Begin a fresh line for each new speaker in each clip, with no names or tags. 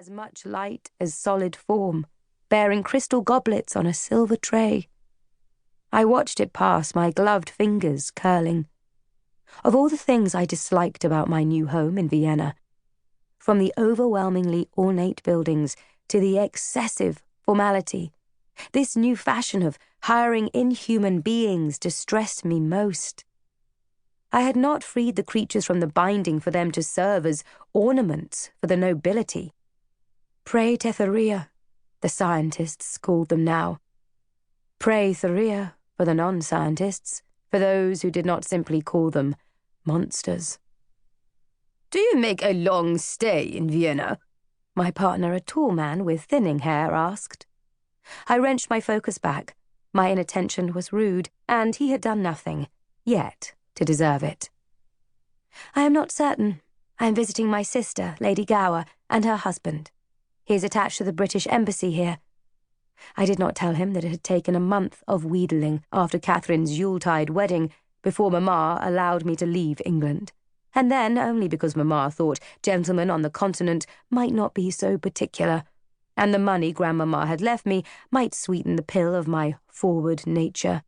as much light as solid form, bearing crystal goblets on a silver tray. I watched it pass, my gloved fingers curling. Of all the things I disliked about my new home in Vienna, from the overwhelmingly ornate buildings to the excessive formality, this new fashion of hiring inhuman beings distressed me most. I had not freed the creatures from the binding for them to serve as ornaments for the nobility. Praetheria, the scientists called them now. Praetheria for the non-scientists, for those who did not simply call them monsters.
"Do you make a long stay in Vienna?"
my partner, a tall man with thinning hair, asked. I wrenched my focus back. My inattention was rude, and he had done nothing, yet, to deserve it. "I am not certain. I am visiting my sister, Lady Gower, and her husband. He is attached to the British Embassy here." I did not tell him that it had taken a month of wheedling after Catherine's Yuletide wedding before Mamma allowed me to leave England, and then only because Mamma thought gentlemen on the continent might not be so particular, and the money Grandmamma had left me might sweeten the pill of my forward nature.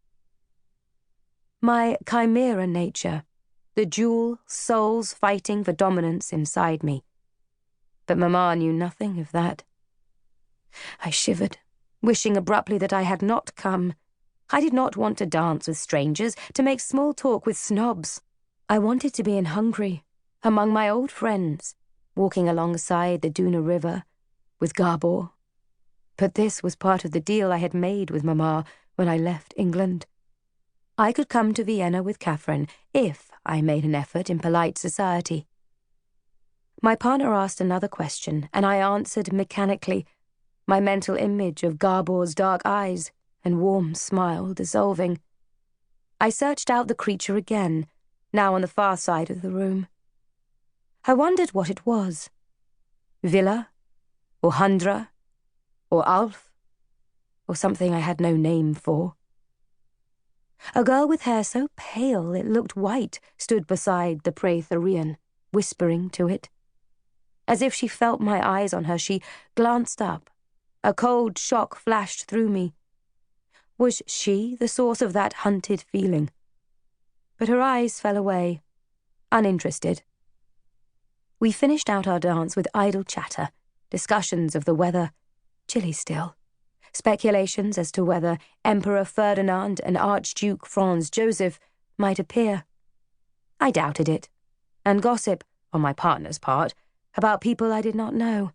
My chimera nature, the dual souls fighting for dominance inside me. But Mamma knew nothing of that. I shivered, wishing abruptly that I had not come. I did not want to dance with strangers, to make small talk with snobs. I wanted to be in Hungary, among my old friends, walking alongside the Duna River, with Gabor. But this was part of the deal I had made with Mamma when I left England. I could come to Vienna with Catherine if I made an effort in polite society. My partner asked another question, and I answered mechanically, my mental image of Gabor's dark eyes and warm smile dissolving. I searched out the creature again, now on the far side of the room. I wondered what it was. Villa, or Hundra, or Alf, or something I had no name for. A girl with hair so pale it looked white stood beside the Praetherian, whispering to it. As if she felt my eyes on her, she glanced up. A cold shock flashed through me. Was she the source of that hunted feeling? But her eyes fell away, uninterested. We finished out our dance with idle chatter, discussions of the weather, chilly still, speculations as to whether Emperor Ferdinand and Archduke Franz Joseph might appear. I doubted it, and gossip, on my partner's part, about people I did not know.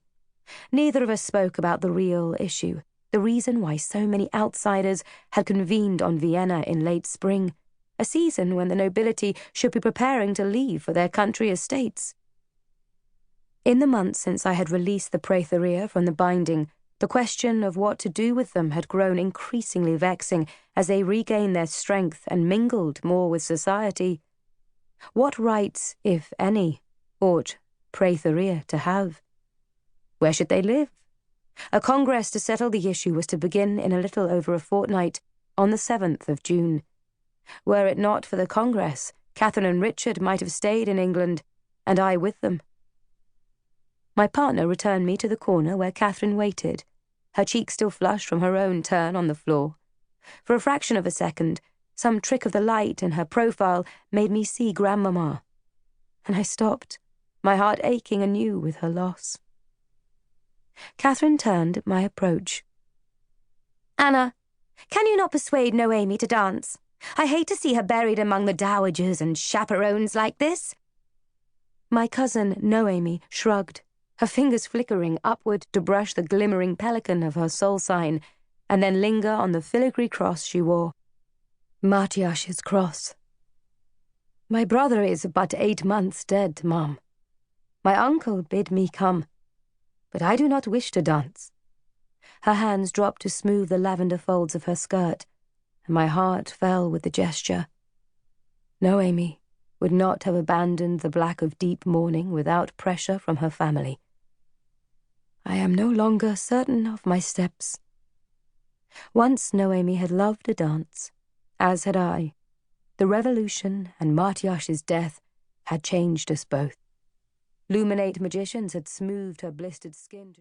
Neither of us spoke about the real issue, the reason why so many outsiders had convened on Vienna in late spring, a season when the nobility should be preparing to leave for their country estates. In the months since I had released the Praetheria from the binding, the question of what to do with them had grown increasingly vexing as they regained their strength and mingled more with society. What rights, if any, ought Praetheria to have? Where should they live? A congress to settle the issue was to begin in a little over a fortnight, on the 7th of June. Were it not for the congress, Catherine and Richard might have stayed in England, and I with them. My partner returned me to the corner where Catherine waited, her cheek still flushed from her own turn on the floor. For a fraction of a second, some trick of the light in her profile made me see Grandmamma, and I stopped, my heart aching anew with her loss. Catherine turned at my approach.
"Anna, can you not persuade Noemi to dance? I hate to see her buried among the dowagers and chaperones like this."
My cousin Noemi shrugged, her fingers flickering upward to brush the glimmering pelican of her soul sign, and then linger on the filigree cross she wore. Matyas's cross. "My brother is but 8 months dead, Mum. My uncle bid me come, but I do not wish to dance." Her hands dropped to smooth the lavender folds of her skirt, and my heart fell with the gesture. Noemi would not have abandoned the black of deep mourning without pressure from her family. I am no longer certain of my steps. Once Noemi had loved a dance, as had I. The revolution and Matyas's death had changed us both. Luminate magicians had smoothed her blistered skin to